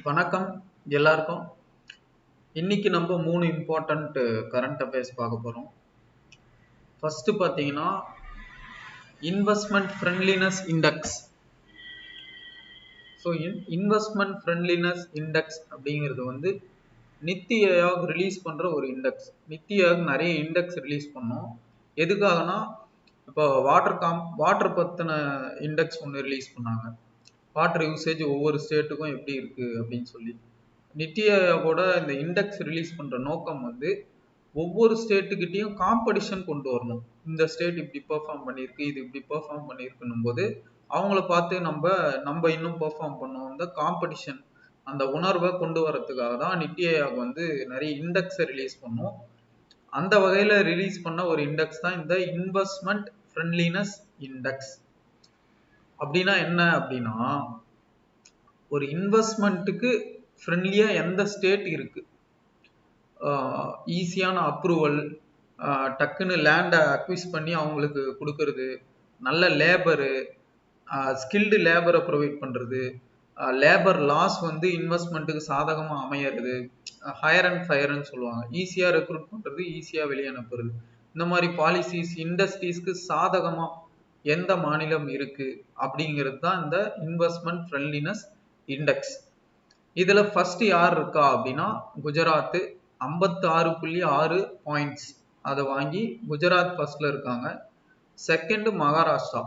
வணக்கம் எல்லாருக்கும். இன்னைக்கு நம்ம 3 இம்பார்ட்டன்ட் கரண்ட் அஃபேர்ஸ் பார்க்க போறோம். ஃபர்ஸ்ட் பார்த்தீங்கன்னா investment friendliness index. So investment friendliness index அப்படிங்கிறது வந்து நித்தி ஆயோக் ரிலீஸ் பண்ற ஒரு இண்டெக்ஸ். நித்தி ஆயோக் நிறைய இண்டெக்ஸ் ரிலீஸ் பண்ணோம். எதுக்காகனா இப்போ வாட்டர் பத்தின இண்டெக்ஸ் ஒன்று ரிலீஸ் பண்ணாங்க. வாட்டர் யூசேஜ் ஒவ்வொரு ஸ்டேட்டுக்கும் எப்படி இருக்கு அப்படின்னு சொல்லி. நித்தி ஆயோகோட இந்த இண்டெக்ஸ் ரிலீஸ் பண்ற நோக்கம் வந்து ஒவ்வொரு ஸ்டேட்டுக்கிட்டையும் காம்படிஷன் கொண்டு வரணும். இந்த ஸ்டேட் இப்படி பெர்ஃபார்ம் பண்ணியிருக்கு, இது இப்படி பெர்ஃபார்ம் பண்ணியிருக்குன்னும் போது அவங்கள பார்த்து நம்ம இன்னும் பெர்ஃபார்ம் பண்ணோம். இந்த காம்படிஷன் அந்த உணர்வை கொண்டு வரதுக்காக தான் நித்தி ஆயோக் வந்து நிறைய இண்டெக்ஸை ரிலீஸ் பண்ணோம். அந்த வகையில ரிலீஸ் பண்ண ஒரு இண்டெக்ஸ் தான் இந்த இன்வெஸ்ட்மெண்ட் ஃப்ரெண்ட்லினஸ் இண்டெக்ஸ். அப்படின்னா என்ன அப்படின்னா, ஒரு இன்வெஸ்ட்மெண்ட்டுக்கு ஃப்ரெண்ட்லியா எந்த ஸ்டேட் இருக்கு, ஈஸியான அப்ரூவல், டக்குன்னு லேண்டை அக்விஸ் பண்ணி அவங்களுக்கு கொடுக்கறது, நல்ல லேபரு, ஸ்கில்டு லேபரை ப்ரொவைட் பண்ணுறது, லேபர் லாஸ் வந்து இன்வெஸ்ட்மெண்ட்டுக்கு சாதகமாக அமையிறது, ஹையர் அண்ட் ஃபயர்னு சொல்லுவாங்க, ஈஸியாக ரெக்ரூட் பண்ணுறது, ஈஸியாக வெளியே அனுப்புறது, இந்த மாதிரி பாலிசிஸ் இண்டஸ்ட்ரீஸ்க்கு சாதகமாக எந்த மாநிலம் இருக்கு அப்படிங்கிறது தான் இந்த இன்வெஸ்ட்மெண்ட் ஃப்ரெண்ட்லினஸ் இண்டெக்ஸ். இதுல ஃபர்ஸ்ட் யார் இருக்கா அப்படின்னா குஜராத் 56.6 பாயிண்ட்ஸ் அதை வாங்கி குஜராத் ஃபர்ஸ்ட்ல இருக்காங்க. செகண்ட் மகாராஷ்டிரா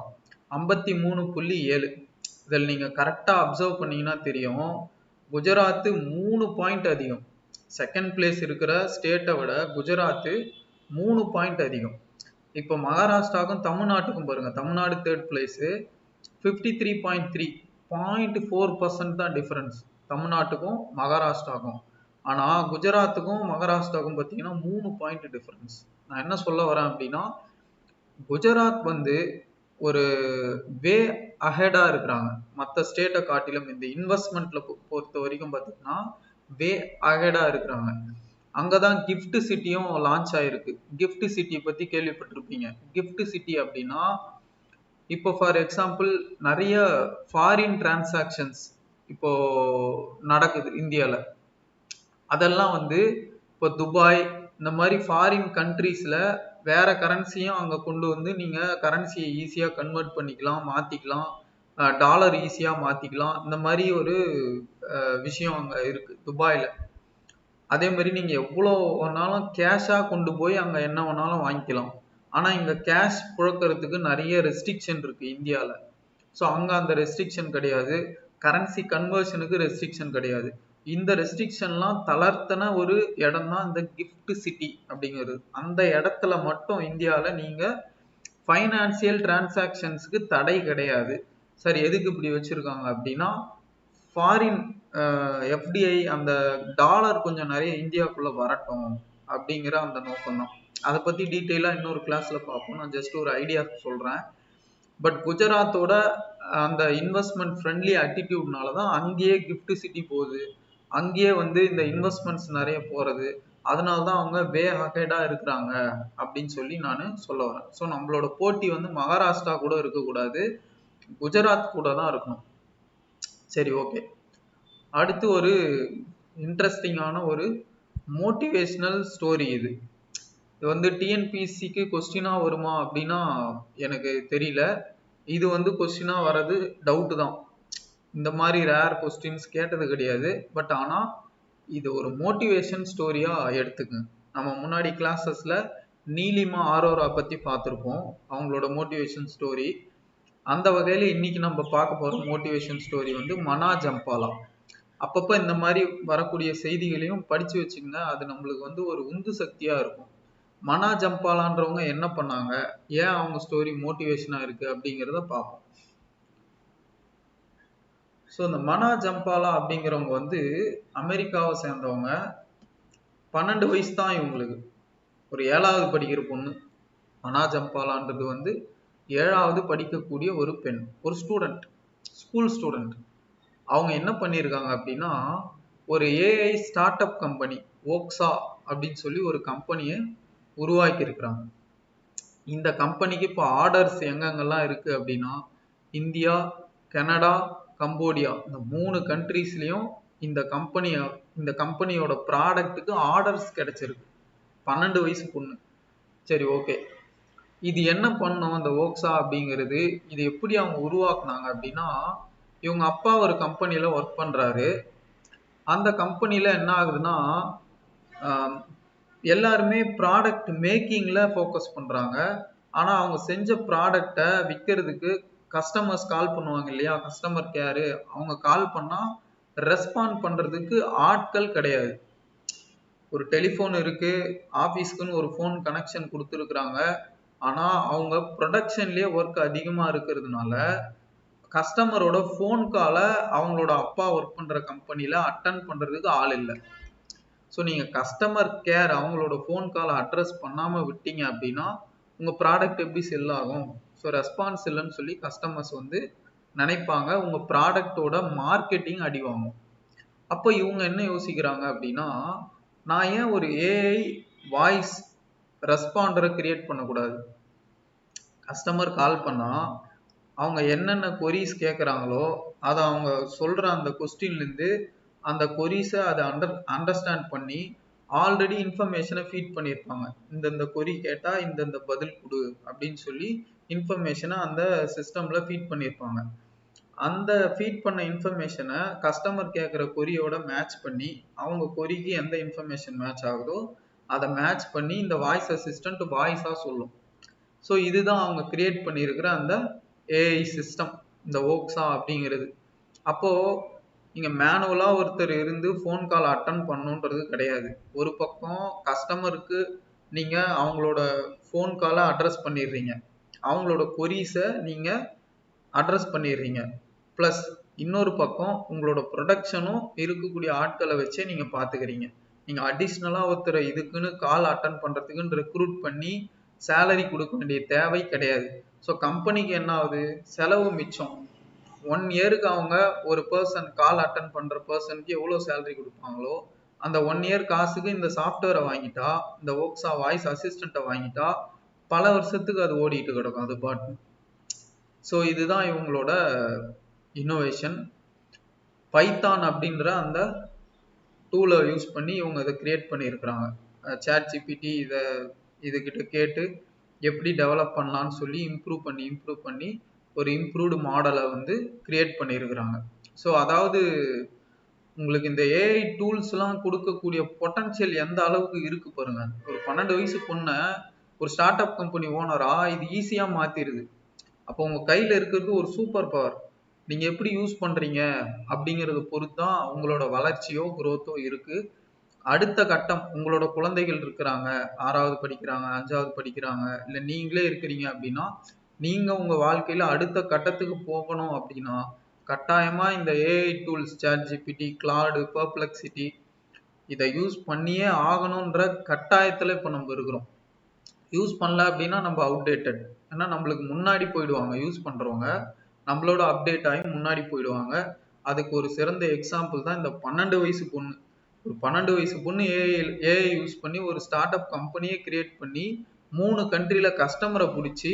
53.7. இதில் நீங்க கரெக்டா அப்சர்வ் பண்ணீங்கன்னா தெரியும், குஜராத் 3 பாயிண்ட் அதிகம். செகண்ட் பிளேஸ் இருக்கிற ஸ்டேட்டை விட குஜராத் 3 பாயிண்ட் அதிகம். இப்போ மகாராஷ்டிராவுக்கும் தமிழ்நாட்டுக்கும் பாருங்க, தமிழ்நாடு தேர்ட் பிளேஸ் 53.3, 0.4% தான் டிஃபரன்ஸ் தமிழ்நாட்டுக்கும் மகாராஷ்டிராவுக்கும். ஆனா குஜராத்துக்கும் மகாராஷ்டிராவுக்கும் பார்த்தீங்கன்னா 3 பாயிண்ட் டிஃபரன்ஸ். நான் என்ன சொல்ல வரேன் அப்படின்னா, குஜராத் வந்து ஒரு வே அஹெடா இருக்கிறாங்க மற்ற ஸ்டேட்டை காட்டிலும். இந்த இன்வெஸ்ட்மெண்ட்ல பொறுத்த வரைக்கும் பார்த்தீங்கன்னா வே அஹெடா இருக்கிறாங்க. அங்கதான் கிஃப்ட் சிட்டியும் லான்ச் ஆயிருக்கு. கிஃப்ட் சிட்டி பத்தி கேள்விப்பட்டிருப்பீங்க. கிஃப்ட் சிட்டி அப்படின்னா, இப்போ ஃபார் எக்ஸாம்பிள் நிறைய ஃபாரின் டிரான்சாக்ஷன்ஸ் இப்போ நடக்குது இந்தியாவில். அதெல்லாம் வந்து இப்போ துபாய் இந்த மாதிரி ஃபாரின் கண்ட்ரீஸ்ல வேற கரன்சியும் அங்கே கொண்டு வந்து நீங்க கரன்சியை ஈஸியாக கன்வெர்ட் பண்ணிக்கலாம், மாத்திக்கலாம், டாலர் ஈஸியாக மாத்திக்கலாம். இந்த மாதிரி ஒரு விஷயம் அங்கே இருக்கு துபாயில். அதே மாதிரி நீங்க எவ்வளோ வேணாலும் கேஷா கொண்டு போய் அங்க என்ன வேணாலும் வாங்கிக்கலாம். ஆனா இங்க கேஷ் புழக்கிறதுக்கு நிறைய ரெஸ்ட்ரிக்ஷன் இருக்கு இந்தியால. ஸோ அங்க அந்த ரெஸ்ட்ரிக்ஷன் கிடையாது, கரன்சி கன்வர்ஷனுக்கு ரெஸ்ட்ரிக்ஷன் கிடையாது. இந்த ரெஸ்ட்ரிக்ஷன்லாம் தளர்த்தன ஒரு இடம் தான் இந்த கிஃப்ட் சிட்டி அப்படிங்கிறது. அந்த இடத்துல மட்டும் இந்தியால நீங்க ஃபைனான்சியல் டிரான்சாக்ஷன்ஸுக்கு தடை கிடையாது. சரி, எதுக்கு இப்படி வச்சிருக்காங்க அப்படின்னா, ஃபாரின் எஃப்டிஐ அந்த டாலர் கொஞ்சம் நிறைய இந்தியாவுக்குள்ள வரட்டும் அப்படிங்கிற அந்த நோக்கம் தான். அதை பத்தி டீட்டெயிலா இன்னொரு கிளாஸ்ல பார்ப்போம். நான் ஜஸ்ட் ஒரு ஐடியா சொல்றேன். பட் குஜராத்தோட அந்த இன்வெஸ்ட்மெண்ட் ஃப்ரெண்ட்லி ஆட்டிடியூட்னால தான் அங்கேயே கிஃப்ட் சிட்டி போகுது, அங்கேயே வந்து இந்த இன்வெஸ்ட்மெண்ட்ஸ் நிறைய போறது. அதனால தான் அவங்க வே அஹெடா இருக்கிறாங்க அப்படின்னு சொல்லி நான் சொல்ல வரேன். ஸோ நம்மளோட போட்டி வந்து மகாராஷ்டிரா கூட இருக்கக்கூடாது, குஜராத் கூட தான் இருக்கணும். சரி, ஓகே. அடுத்து ஒரு இன்ட்ரெஸ்டிங்கான ஒரு மோட்டிவேஷனல் ஸ்டோரி. இது வந்து டிஎன்பிஎஸ்சிக்கு கொஸ்டினா வருமா அப்படின்னா எனக்கு தெரியல. இது வந்து கொஸ்டினா வர்றது டவுட்டு தான். இந்த மாதிரி ரேர் கொஸ்டின்ஸ் கேட்டது கிடையாது. பட் ஆனா இது ஒரு மோட்டிவேஷன் ஸ்டோரியா எடுத்துக்குங்க. நம்ம முன்னாடி கிளாஸஸ்ல நீலிமா ஆரோரா பத்தி பார்த்துருப்போம், அவங்களோட மோட்டிவேஷன் ஸ்டோரி. அந்த வகையில இன்னைக்கு நம்ம பார்க்க போற மோட்டிவேஷன் ஸ்டோரி வந்து மனா ஜம்பாலா. அப்பப்ப இந்த மாதிரி வரக்கூடிய செய்திகளையும் படிச்சு வச்சுங்க, அது நம்மளுக்கு வந்து ஒரு உந்து சக்தியா இருக்கும். மனா ஜம்பாலான்றவங்க என்ன பண்ணாங்க, ஏன் அவங்க ஸ்டோரி மோட்டிவேஷனா இருக்கு அப்படிங்கிறத பார்ப்போம். ஸோ இந்த மனா ஜம்பாலா அப்படிங்கிறவங்க வந்து அமெரிக்காவை சேர்ந்தவங்க. 12 வயசு தான் இவங்களுக்கு. ஒரு 7வது படிக்கிற பொண்ணு. மனா ஜம்பாலான்றது வந்து 7வது படிக்கக்கூடிய ஒரு பெண், ஒரு ஸ்டூடெண்ட், ஸ்கூல் ஸ்டூடெண்ட். அவங்க என்ன பண்ணியிருக்காங்க அப்படின்னா, ஒரு ஏஐ ஸ்டார்ட் அப் கம்பெனி ஓக்ஸா அப்படின்னு சொல்லி ஒரு கம்பெனியை உருவாக்கி இருக்கிறாங்க. இந்த கம்பெனிக்கு இப்போ ஆர்டர்ஸ் எங்கெங்கெல்லாம் இருக்கு அப்படின்னா, இந்தியா, கனடா, கம்போடியா, இந்த 3 கண்ட்ரீஸ்லயும் இந்த கம்பெனியோட ப்ராடக்ட்டுக்கு ஆர்டர்ஸ் கிடைச்சிருக்கு. 12 வயசு பொண்ணு. சரி, ஓகே. இது என்ன பண்ணும் அந்த ஓக்ஸா அப்படிங்கிறது? இது எப்படி அவங்க உருவாக்குனாங்க அப்படின்னா, இவங்க அப்பா ஒரு கம்பெனில ஒர்க் பண்றாரு. அந்த கம்பெனில என்ன ஆகுதுன்னா, எல்லாருமே ப்ராடக்ட் மேக்கிங்ல ஃபோக்கஸ் பண்றாங்க. ஆனா அவங்க செஞ்ச ப்ராடக்டை விற்கிறதுக்கு கஸ்டமர்ஸ் கால் பண்ணுவாங்க இல்லையா, கஸ்டமர் கேரு, அவங்க கால் பண்ணா ரெஸ்பாண்ட் பண்றதுக்கு ஆட்கள் கிடையாது. ஒரு டெலிஃபோன் இருக்கு, ஆஃபீஸ்க்குன்னு ஒரு ஃபோன் கனெக்ஷன் கொடுத்துருக்குறாங்க. ஆனா அவங்க ப்ரொடக்ஷன்லயே ஒர்க் அதிகமா இருக்கிறதுனால கஸ்டமரோட ஃபோன் காலை அவங்களோட அப்பா ஒர்க் பண்ற கம்பெனில அட்டன் பண்றதுக்கு ஆள் இல்லை. ஸோ நீங்க கஸ்டமர் கேர் அவங்களோட ஃபோன் காலை அட்ரஸ் பண்ணாம விட்டீங்க அப்படின்னா உங்க ப்ராடக்ட் எப்படி செல் ஆகும்? ஸோ ரெஸ்பான்ஸ் இல்லைன்னு சொல்லி கஸ்டமர்ஸ் வந்து நினைப்பாங்க. உங்க ப்ராடக்டோட மார்க்கெட்டிங் அடி வாங்கும். அப்போ இவங்க என்ன யோசிக்கிறாங்க அப்படின்னா, நான் ஏன் ஒரு ஏஐ வாய்ஸ் ரெஸ்பாண்டரை கிரியேட் பண்ணக்கூடாது? கஸ்டமர் கால் பண்ணா அவங்க என்னென்ன கொரீஸ் கேட்குறாங்களோ அதை அவங்க சொல்ற அந்த கொஸ்டின்லேருந்து அந்த கொரீஸை அதை அண்டர்ஸ்டாண்ட் பண்ணி ஆல்ரெடி இன்ஃபர்மேஷனை ஃபீட் பண்ணியிருப்பாங்க. இந்தந்த கொரி கேட்டால் இந்தந்த பதில் கொடு அப்படின்னு சொல்லி இன்ஃபர்மேஷனை அந்த சிஸ்டம்ல ஃபீட் பண்ணியிருப்பாங்க. அந்த ஃபீட் பண்ண இன்ஃபர்மேஷனை கஸ்டமர் கேட்குற கொரியோட மேட்ச் பண்ணி அவங்க கொரிக்கு எந்த இன்ஃபர்மேஷன் மேட்ச் ஆகுதோ அதை மேட்ச் பண்ணி இந்த வாய்ஸ் அசிஸ்டன்ட் வாய்ஸாக சொல்லும். ஸோ இதுதான் அவங்க கிரியேட் பண்ணியிருக்கிற அந்த ஏஐ சிஸ்டம், இந்த ஓக்ஸா அப்படிங்கிறது. அப்போ நீங்க மேனுவலா ஒருத்தர் இருந்து ஃபோன் கால் அட்டன் பண்ணுன்றது கிடையாது. ஒரு பக்கம் கஸ்டமருக்கு நீங்க அவங்களோட ஃபோன் காலை அட்ரஸ் பண்ணிடுறீங்க, அவங்களோட கொரீஸை நீங்க அட்ரஸ் பண்ணிடுறீங்க. ப்ளஸ் இன்னொரு பக்கம் உங்களோட ப்ரொடக்ஷனும் இருக்கக்கூடிய ஆட்களை வச்சே நீங்க பார்த்துக்கிறீங்க. நீங்க அடிஷ்னலா ஒருத்தரை இதுக்குன்னு கால் அட்டன் பண்றதுக்குன்னு ரெக்ரூட் பண்ணி சேலரி கொடுக்க வேண்டிய தேவை கிடையாது. ஸோ கம்பெனிக்கு என்ன ஆகுது? செலவு மிச்சம். 1 இயருக்கு அவங்க ஒரு பர்சன் கால் அட்டன் பண்ற பர்சனுக்கு எவ்வளோ சேலரி கொடுப்பாங்களோ அந்த 1 இயர் காசுக்கு இந்த சாஃப்ட்வேரை வாங்கிட்டா, இந்த ஓக்ஸா வாய்ஸ் அசிஸ்டண்ட்டை வாங்கிட்டா பல வருஷத்துக்கு அது ஓடிட்டு கிடக்கும் அது பாட்டு. ஸோ இதுதான் இவங்களோட இன்னோவேஷன். பைத்தான் அப்படின்ற அந்த டூலை யூஸ் பண்ணி இவங்க இதை கிரியேட் பண்ணியிருக்கிறாங்க. சாட் ஜிபிடி இதுகிட்ட கேட்டு எப்படி டெவலப் பண்ணலான்னு சொல்லி இம்ப்ரூவ் பண்ணி ஒரு இம்ப்ரூவ்டு மாடலை வந்து கிரியேட் பண்ணியிருக்கிறாங்க. ஸோ அதாவது உங்களுக்கு இந்த ஏஐ டூல்ஸ்லாம் கொடுக்கக்கூடிய பொட்டன்ஷியல் எந்த அளவுக்கு இருக்கு பாருங்க. ஒரு 12 வயசு பொண்ணை ஒரு ஸ்டார்ட் அப் கம்பெனி ஓனரா இது ஈஸியாக மாற்றிடுது. அப்போ உங்கள் கையில் இருக்கிறது ஒரு சூப்பர் பவர். நீங்கள் எப்படி யூஸ் பண்ணுறீங்க அப்படிங்கிறத பொறுத்து தான் உங்களோட வளர்ச்சியோ குரோத்தோ இருக்குது. அடுத்த கட்டம் உங்களோட குழந்தைகள் இருக்கிறாங்க, 6வது படிக்கிறாங்க, 5வது படிக்கிறாங்க, இல்லை நீங்களே இருக்கிறீங்க அப்படின்னா நீங்கள் உங்கள் வாழ்க்கையில் அடுத்த கட்டத்துக்கு போகணும் அப்படின்னா கட்டாயமாக இந்த AI tools ChatGPT, Claude, Perplexity இதை யூஸ் பண்ணியே ஆகணுன்ற கட்டாயத்தில் இப்போ நம்ம இருக்கிறோம். யூஸ் பண்ணல அப்படின்னா நம்ம அவுடேட்டட். ஏன்னா நம்மளுக்கு முன்னாடி போயிடுவாங்க யூஸ் பண்ணுறவங்க, நம்மளோட அப்டேட் ஆகி முன்னாடி போயிடுவாங்க. அதுக்கு ஒரு சிறந்த எக்ஸாம்பிள் தான் இந்த 12 வயசு பொண்ணு. ஒரு 12 வயசு பொண்ணு ஏஐ யூஸ் பண்ணி ஒரு ஸ்டார்ட் அப் கம்பெனியை கிரியேட் பண்ணி 3 கண்ட்ரியில கஸ்டமரை பிடிச்சி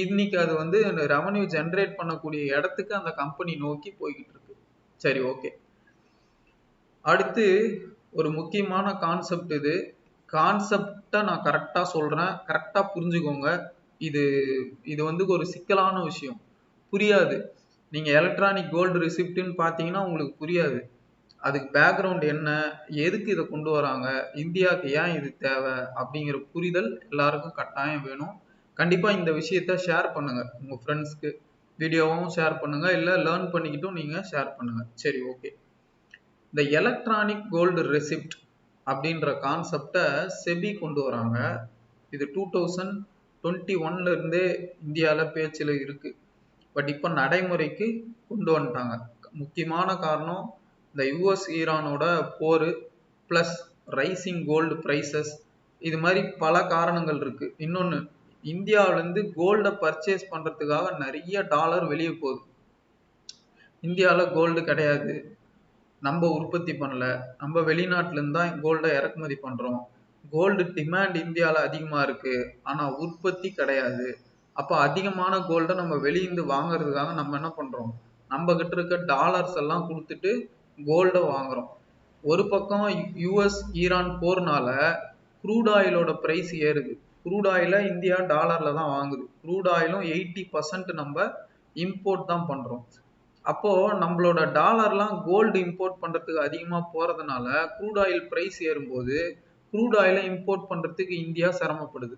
இன்னைக்கு அது வந்து ரெவன்யூ ஜென்ரேட் பண்ணக்கூடிய இடத்துக்கு அந்த கம்பெனி நோக்கி போய்கிட்டு இருக்கு. சரி, ஓகே. அடுத்து ஒரு முக்கியமான கான்செப்ட். இது கான்செப்டை நான் கரெக்டாக சொல்றேன், கரெக்டாக புரிஞ்சுக்கோங்க. இது வந்து ஒரு சிக்கலான விஷயம், புரியாது. நீங்க எலக்ட்ரானிக் கோல்டு ரிசிப்ட்னு பார்த்தீங்கன்னா உங்களுக்கு புரியாது. அதுக்கு பேக்ரவுண்ட் என்ன, எதுக்கு இதை கொண்டு வராங்க, இந்தியாவுக்கு ஏன் இது தேவை அப்படிங்கிற புரிதல் எல்லாருக்கும் கட்டாயம் வேணும். கண்டிப்பாக இந்த விஷயத்த ஷேர் பண்ணுங்க உங்கள் ஃப்ரெண்ட்ஸ்க்கு, வீடியோவும் ஷேர் பண்ணுங்க, இல்லை லேர்ன் பண்ணிக்கிட்டும் நீங்கள் ஷேர் பண்ணுங்க. சரி, ஓகே. இந்த எலக்ட்ரானிக் கோல்டு ரெசிப்ட் அப்படின்ற கான்செப்டை செபி கொண்டு வராங்க. இது 2021 இருந்தே இந்தியாவில் பேச்சில் இருக்கு. பட் இப்போ நடைமுறைக்கு கொண்டு வந்துட்டாங்க. முக்கியமான காரணம் இந்த யூஎஸ் ஈரானோட போர் ப்ளஸ் ரைசிங் கோல்டு ப்ரைசஸ், இது மாதிரி பல காரணங்கள் இருக்கு. இன்னொன்று, இந்தியாவிலேருந்து கோல்டை பர்ச்சேஸ் பண்ணுறதுக்காக நிறைய டாலர் வெளியே போகுது. இந்தியாவில் கோல்டு கிடையாது, நம்ம உற்பத்தி பண்ணல, நம்ம வெளிநாட்டிலேருந்து தான் கோல்டை இறக்குமதி பண்ணுறோம். கோல்டு டிமாண்ட் இந்தியாவில் அதிகமாக இருக்குது, ஆனால் உற்பத்தி கிடையாது. அப்போ அதிகமான கோல்டை நம்ம வெளியிருந்து வாங்குறதுக்காக நம்ம என்ன பண்ணுறோம், நம்ம கிட்ட இருக்க டாலர்ஸ் எல்லாம் கொடுத்துட்டு கோல்டை வாங்குறோம். ஒரு பக்கம் யுஎஸ் ஈரான் போர்னால க்ரூட் ஆயிலோட பிரைஸ் ஏறுது. க்ரூட் ஆயில இந்தியா டாலர்ல தான் வாங்குது. க்ரூட் ஆயிலும் 80% நம்ம இம்போர்ட் தான் பண்றோம். அப்போ நம்மளோட டாலர்லாம் கோல்டு இம்போர்ட் பண்றதுக்கு அதிகமா போறதுனால க்ரூட் ஆயில் பிரைஸ் ஏறும்போது க்ரூட் ஆயிலை இம்போர்ட் பண்றதுக்கு இந்தியா சிரமப்படுது.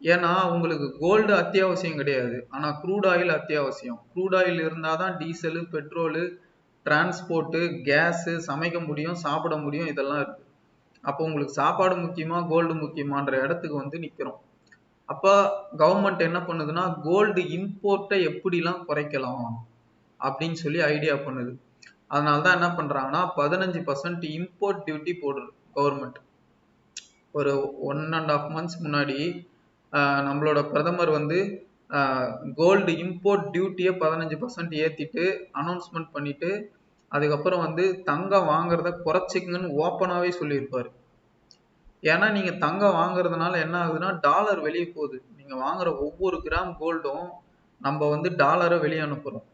ஏன்னா உங்களுக்கு கோல்டு அத்தியாவசியம் கிடையாது, ஆனா க்ரூட் ஆயில் அத்தியாவசியம். க்ரூட் ஆயில் இருந்தாதான் டீசலு, பெட்ரோலு, டிரான்ஸ்போர்ட்டு, கேஸ், சமைக்க முடியும், சாப்பிட முடியும், இதெல்லாம் இருக்கு. அப்போ உங்களுக்கு சாப்பாடு முக்கியமா கோல்டு முக்கியமான்ற இடத்துக்கு வந்து நிக்கிறோம். அப்ப கவர்மெண்ட் என்ன பண்ணுதுன்னா கோல்டு இம்போர்ட்டை எப்படிலாம் குறைக்கலாம் அப்படின்னு சொல்லி ஐடியா பண்ணுது. அதனாலதான் என்ன பண்றாங்கன்னா 15% இம்போர்ட் டியூட்டி போடுறது கவர்மெண்ட். ஒரு 1.5 months முன்னாடி நம்மளோட பிரதமர் வந்து கோல்டு இம்போர்ட் டியூட்டியை 15% ஏத்திட்டு அனௌன்ஸ்மெண்ட் பண்ணிட்டு அதுக்கப்புறம் வந்து தங்கம் வாங்குறத குறைச்சிக்கங்கன்னு ஓப்பனாவே சொல்லியிருப்பாரு. ஏன்னா நீங்க தங்கம் வாங்குறதுனால என்ன ஆகுதுன்னா டாலர் வெளியே போகுது. நீங்க வாங்குற ஒவ்வொரு கிராம் கோல்டும் நம்ம வந்து டாலரை வெளியே அனுப்புறோம்.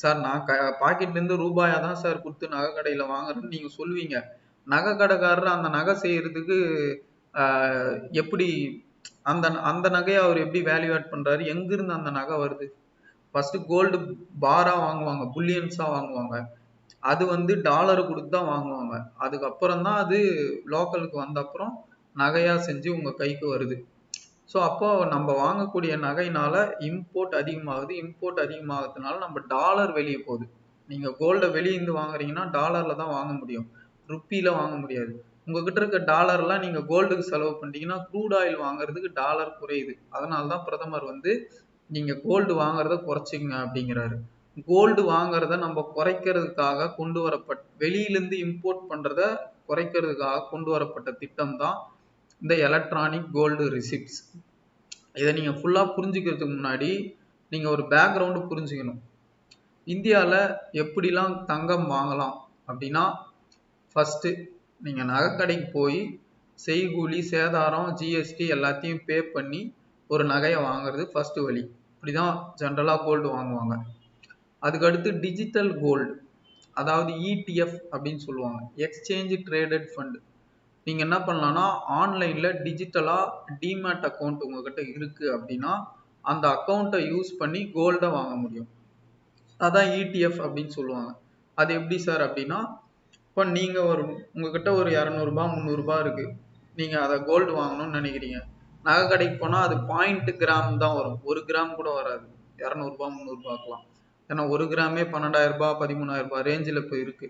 சார் நான் பாக்கெட்ல இருந்து ரூபாயா தான் சார் கொடுத்து நகை கடையில வாங்குறேன்னு நீங்க சொல்லுவீங்க. நகை கடைக்காரர் அந்த நகை செய்யறதுக்கு எப்படி அந்த அந்த நகையை அவர் எப்படி வேல்யூ ஆட் பண்றாரு, எங்கிருந்து அந்த நகை வருது? ஃபர்ஸ்ட் கோல்டு பாரா வாங்குவாங்க, புல்லியன்ஸா வாங்குவாங்க. அது வந்து டாலர் கொடுத்து தான் வாங்குவாங்க. அதுக்கப்புறம் தான் அது லோக்கலுக்கு வந்த அப்புறம் நகையா செஞ்சு உங்க கைக்கு வருது. ஸோ அப்போ நம்ம வாங்கக்கூடிய நகையினால இம்போர்ட் அதிகமாகுது. இம்போர்ட் அதிகமாகிறதுனால நம்ம டாலர் வெளியே போகுது. நீங்க கோல்டை வெளியிருந்து வாங்குறீங்கன்னா டாலர்ல தான் வாங்க முடியும், ருப்பியில வாங்க முடியாது. உங்ககிட்ட இருக்க டாலர்லாம் நீங்க கோல்டுக்கு செலவு பண்ணிட்டீங்கன்னா க்ரூட் ஆயில் வாங்குறதுக்கு டாலர் குறையுது. அதனாலதான் பிரதமர் வந்து நீங்க கோல்டு வாங்குறத குறைச்சிங்க அப்படிங்கிறாரு. கோல்டு வாங்குறத நம்ம குறைக்கிறதுக்காக கொண்டு வரப்பட்ட, வெளியிலிருந்து இம்போர்ட் பண்றத குறைக்கிறதுக்காக கொண்டு வரப்பட்ட திட்டம் தான் இந்த எலக்ட்ரானிக் கோல்டு ரிசிப்ட்ஸ். இதை நீங்க ஃபுல்லா புரிஞ்சுக்கிறதுக்கு முன்னாடி நீங்க ஒரு பேக்ரவுண்டு புரிஞ்சுக்கணும். இந்தியாவில் எப்படிலாம் தங்கம் வாங்கலாம் அப்படின்னா, ஃபர்ஸ்ட் நீங்க நகைக்கடைக்கு போய் செய்கூலி, சேதாரம், ஜிஎஸ்டி எல்லாத்தையும் பே பண்ணி ஒரு நகையை வாங்குறது ஃபர்ஸ்ட் வழி. இப்படிதான் ஜென்ரலா கோல்டு வாங்குவாங்க. அதுக்கடுத்து டிஜிட்டல் கோல்டு, அதாவது இடிஎஃப் அப்படின்னு சொல்லுவாங்க, எக்ஸ்சேஞ்ச் ட்ரேடட் ஃபண்ட். நீங்க என்ன பண்ணலாம்னா ஆன்லைன்ல டிஜிட்டலா டிமேட் அக்கௌண்ட் உங்ககிட்ட இருக்கு அப்படின்னா அந்த அக்கௌண்ட்டை யூஸ் பண்ணி கோல்டை வாங்க முடியும். அதான் இடிஎஃப் அப்படின்னு சொல்லுவாங்க. அது எப்படி சார் அப்படின்னா, இப்போ நீங்க உங்ககிட்ட ஒரு 200 ரூபாய் 300 ரூபாய் இருக்கு, நீங்க அதை கோல்டு வாங்கணும்னு நினைக்கிறீங்க. நகை கடைக்கு போனா அது பாயிண்ட் கிராம் தான் வரும், 1 கிராம் கூட வராது 200 ரூபாய் 300 ரூபாய்க்கலாம். ஏன்னா 1 கிராமே 12,000 ரூபாய் 13,000 ரூபாய் ரேஞ்சில் இப்போ இருக்கு.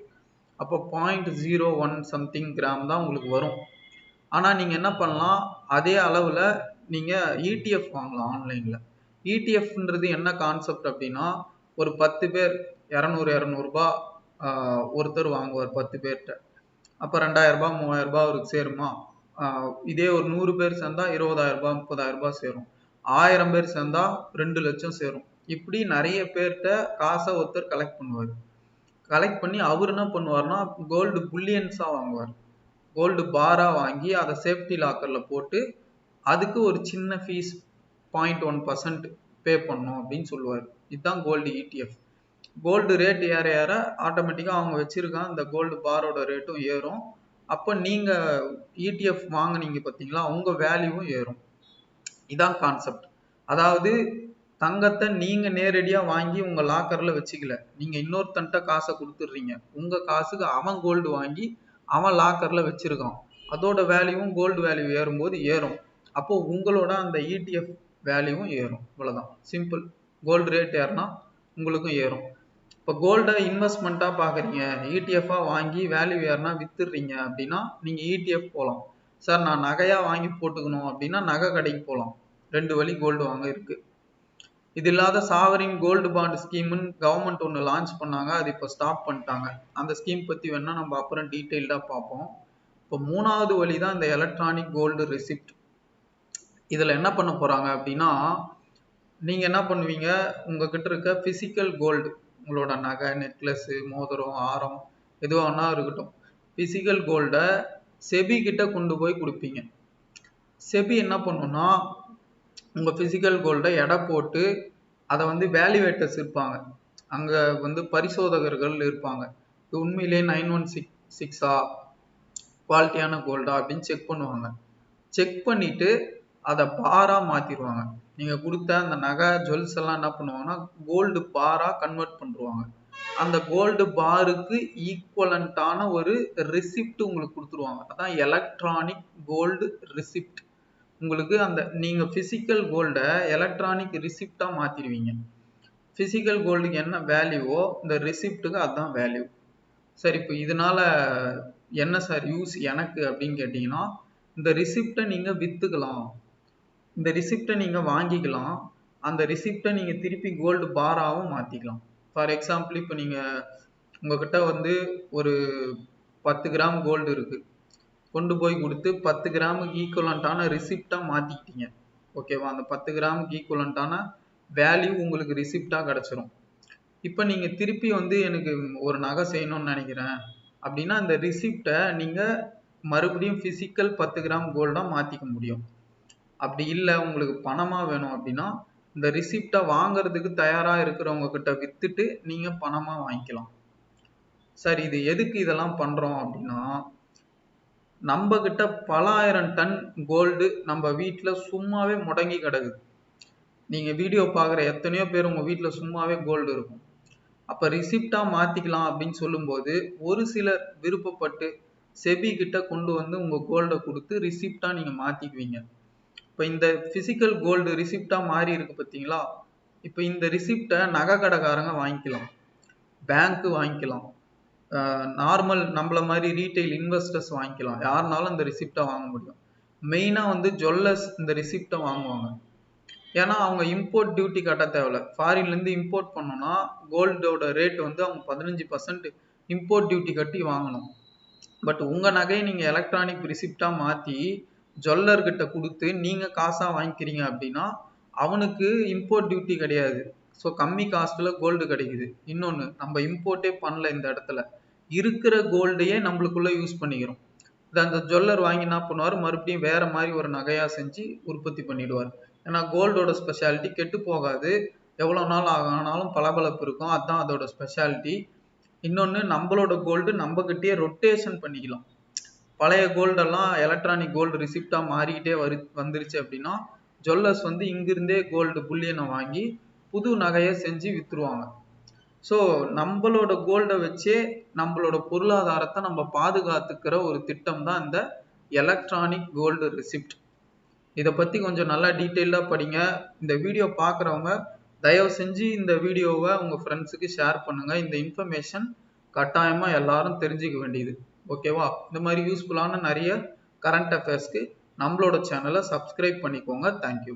அப்போ 0.01 சம்திங் கிராம் தான் உங்களுக்கு வரும். ஆனா நீங்க என்ன பண்ணலாம், அதே அளவுல நீங்க இடிஎஃப் வாங்கலாம் ஆன்லைன்ல. இடிஎஃப்ன்றது என்ன கான்செப்ட் அப்படின்னா, ஒரு 10 பேர் 200 ரூபாய் ஒருத்தர் வாங்குவார் 10 பேர்கிட்ட. அப்ப 2,000 ரூபாய் 3,000 ரூபாய் அவருக்கு சேருமா? இதே ஒரு 100 பேர் சேர்ந்தா 20,000 ரூபாய் 30,000 ரூபாய் சேரும். 1000 பேர் சேர்ந்தா 2 லட்சம் சேரும். இப்படி நிறைய பேர்கிட்ட காசை ஒருத்தர் கலெக்ட் பண்ணுவார். கலெக்ட் பண்ணி அவர் என்ன பண்ணுவார்னா கோல்டு புல்லியன்ஸா வாங்குவார். கோல்டு பாரா வாங்கி அதை சேஃப்டி லாக்கர்ல போட்டு அதுக்கு ஒரு சின்ன ஃபீஸ் 0.1% பே பண்ணணும் அப்படின்னு சொல்லுவார். இதுதான் கோல்டு இடிஎஃப். கோல்டு ரேட் ஏற ஏற ஆட்டோமேட்டிக்காக அவங்க வச்சிருக்காங்க இந்த கோல்டு பாரோட ரேட்டும் ஏறும். அப்போ நீங்க இடிஎஃப் வாங்கினீங்க பார்த்தீங்களா, உங்க வேல்யூவும் ஏறும். இதான் கான்செப்ட். அதாவது தங்கத்தை நீங்க நேரடியா வாங்கி உங்க லாக்கர்ல வச்சுக்கல, நீங்க இன்னொருத்தன்ட்ட காசை கொடுத்துடுறீங்க. உங்க காசுக்கு அவன் கோல்டு வாங்கி அவன் லாக்கர்ல வச்சிருக்கான். அதோட வேல்யூவும் கோல்டு வேல்யூ ஏறும்போது ஏறும். அப்போ உங்களோட அந்த இடிஎஃப் வேல்யூவும் ஏறும். இவ்வளவுதான் சிம்பிள். கோல்டு ரேட் ஏறினா உங்களுக்கும் ஏறும். இப்போ கோல்டை இன்வெஸ்ட்மெண்ட்டா பாக்குறீங்க, இடிஎஃபா வாங்கி வேல்யூ ஏறினா வித்துடுறீங்க அப்படின்னா நீங்க இடிஎஃப் போகலாம். சார் நான் நகையா வாங்கி போட்டுக்கணும் அப்படின்னா நகை கடைக்கு போகலாம். 2 வழி கோல்டு வாங்க இருக்கு. இது இல்லாத சாவரின் கோல்டு பாண்ட் ஸ்கீம்னு கவர்மெண்ட் ஒன்று லான்ச் பண்ணாங்க, அது இப்போ ஸ்டாப் பண்ணிட்டாங்க. அந்த ஸ்கீம் பத்தி வேணா நம்ம அப்புறம் டீட்டெயில்டா பார்ப்போம். இப்போ 3வது வழி தான் இந்த எலக்ட்ரானிக் கோல்டு ரெசிப்ட். இதுல என்ன பண்ண போறாங்க அப்படின்னா, நீங்க என்ன பண்ணுவீங்க, உங்ககிட்ட இருக்க பிசிக்கல் கோல்டு, உங்களோட நகை, நெக்லஸ், மோதிரம், ஆரம் எதுவானா இருக்கட்டும், பிசிக்கல் கோல்டை செபி கிட்ட கொண்டு போய் கொடுப்பீங்க. செபி என்ன பண்ணுன்னா உங்க பிசிக்கல் கோல்டை எடை போட்டு அதை வந்து வேல்யூவேட்டர்ஸ் இருப்பாங்க, அங்க வந்து பரிசோதகர்கள் இருப்பாங்க, இது உண்மையிலேயே 9166 குவாலிட்டியான கோல்டா அப்படின்னு செக் பண்ணுவாங்க. செக் பண்ணிட்டு அதை பாரா மாத்திடுவாங்க. நீங்க கொடுத்த அந்த நகை ஜுவல்ஸ் எல்லாம் என்ன பண்ணுவாங்கன்னா கோல்டு பாரா கன்வெர்ட் பண்ணுவாங்க. அந்த கோல்டு பாருக்கு ஈக்குவலண்டான ஒரு ரிசிப்ட் உங்களுக்கு கொடுத்துருவாங்க. அதான் எலக்ட்ரானிக் கோல்டு ரிசிப்ட். உங்களுக்கு அந்த நீங்க பிசிக்கல் கோல்ட எலக்ட்ரானிக் ரிசிப்டா மாத்திடுவீங்க. பிசிக்கல் கோல்டுக்கு என்ன வேல்யூவோ இந்த ரிசிப்டுக்கு அதுதான் வேல்யூ. சரி, இப்போ இதனால என்ன சார் யூஸ் எனக்கு அப்படின்னு கேட்டீங்கன்னா, இந்த ரிசிப்டை நீங்க வித்துக்கலாம், இந்த ரிசிப்டை நீங்க வாங்கிக்கலாம், அந்த ரிசிப்டை நீங்க திருப்பி கோல்டு பாராவும் மாத்திக்கலாம். ஃபார் எக்ஸாம்பிள், இப்போ நீங்க உங்ககிட்ட வந்து ஒரு 10 கிராம் கோல்டு இருக்கு, கொண்டு போய் கொடுத்து 10 கிராமுக்கு ஈக்குவலண்டான ரிசிப்டா மாத்திக்கிட்டீங்க. ஓகேவா? அந்த 10 கிராமுக்கு ஈக்குவலண்டான வேல்யூ உங்களுக்கு ரிசிப்டா கிடைச்சிரும். இப்போ நீங்க திருப்பி வந்து எனக்கு ஒரு நகை செய்யணும்னு நினைக்கிறேன் அப்படின்னா அந்த ரிசிப்டை நீங்க மறுபடியும் பிசிக்கல் 10 கிராம் கோல்டா மாத்திக்க முடியும். அப்படி இல்லை உங்களுக்கு பணமா வேணும் அப்படின்னா இந்த ரிசிப்டை வாங்குறதுக்கு தயாரா இருக்கிறவங்க கிட்ட வித்துட்டு நீங்க பணமா வாங்கிக்கலாம். சரி, இது எதுக்கு இதெல்லாம் பண்றோம் அப்படின்னா, நம்ம கிட்ட பல ஆயிரம் டன் கோல்டு நம்ம வீட்டுல சும்மாவே முடங்கி கிடக்குது. நீங்க வீடியோ பாக்குற எத்தனையோ பேர் உங்க வீட்டுல சும்மாவே கோல்டு இருக்கும். அப்ப ரிசிப்டா மாத்திக்கலாம் அப்படின்னு சொல்லும்போது ஒரு சிலர் விருப்பப்பட்டு செபி கிட்ட கொண்டு வந்து உங்க கோல்டை கொடுத்து ரிசிப்டா நீங்க மாத்திக்குவீங்க. இப்ப இந்த பிசிக்கல் கோல்டு ரிசிப்டா மாறி இருக்கு பார்த்தீங்களா? இப்ப இந்த ரிசிப்டை நகை கடைக்காரங்க வாங்கிக்கலாம், பேங்க் வாங்கிக்கலாம், நார்மல் நம்மள மாதிரி ரீட்டைல் இன்வெஸ்டர்ஸ் வாங்கிக்கலாம். யாருனாலும் இந்த ரிசிப்டை வாங்க முடியும். மெயினா வந்து ஜுவல்லர்ஸ் இந்த ரிசிப்டை வாங்குவாங்க. ஏன்னா அவங்க இம்போர்ட் டியூட்டி கட்ட தேவையில்ல. ஃபாரின்ல இருந்து இம்போர்ட் பண்ணோம்னா கோல்டோட ரேட் வந்து அவங்க 15% இம்போர்ட் டியூட்டி கட்டி வாங்கணும். பட் உங்க நகையை நீங்க எலக்ட்ரானிக் ரிசிப்டா மாத்தி ஜுவல்லர் கிட்ட கொடுத்து நீங்க காசா வாங்கிக்கிறீங்க அப்படின்னா அவனுக்கு இம்போர்ட் டியூட்டி கிடையாது. ஸோ கம்மி காஸ்ட்ல கோல்டு கிடைக்குது. இன்னொன்னு, நம்ம இம்போர்ட்டே பண்ணல, இந்த இடத்துல இருக்கிற கோல்டையே நம்மளுக்குள்ள யூஸ் பண்ணிக்கிறோம். அந்த ஜுவல்லர் வாங்கி என்ன பண்ணுவார், மறுபடியும் வேற மாதிரி ஒரு நகையா செஞ்சு உற்பத்தி பண்ணிடுவார். ஏன்னா கோல்டோட ஸ்பெஷாலிட்டி கெட்டு போகாது, எவ்வளவு நாள் ஆனாலும் பளபளப்பு இருக்கும், அதுதான் அதோட ஸ்பெஷாலிட்டி. இன்னொன்னு, நம்மளோட கோல்டு நம்ம கிட்டயே ரொட்டேஷன் பண்ணிக்கலாம். பழைய கோல்டெல்லாம் எலக்ட்ரானிக் கோல்டு ரிசிப்டா மாறிக்கிட்டே வந்துருச்சு அப்படின்னா ஜுவல்லர்ஸ் வந்து இங்கிருந்தே கோல்டு புல்லியனை வாங்கி புது நகையை செஞ்சு வித்துருவாங்க. ஸோ நம்மளோட கோல்டை வச்சே நம்மளோட பொருளாதாரத்தை நம்ம பாதுகாத்துக்கிற ஒரு திட்டம் தான் இந்த எலக்ட்ரானிக் கோல்டு ரிசிப்ட். இதை பற்றி கொஞ்சம் நல்லா டீட்டெயிலாக படிங்க. இந்த வீடியோ பார்க்குறவங்க தயவு செஞ்சு இந்த வீடியோவை உங்கள் ஃப்ரெண்ட்ஸுக்கு ஷேர் பண்ணுங்கள். இந்த இன்ஃபர்மேஷன் கட்டாயமாக எல்லாரும் தெரிஞ்சுக்க வேண்டியது. ஓகேவா? இந்த மாதிரி யூஸ்ஃபுல்லான நிறைய கரண்ட் அஃபேர்ஸ்க்கு நம்மளோட சேனலை சப்ஸ்கிரைப் பண்ணிக்கோங்க. தேங்க்யூ.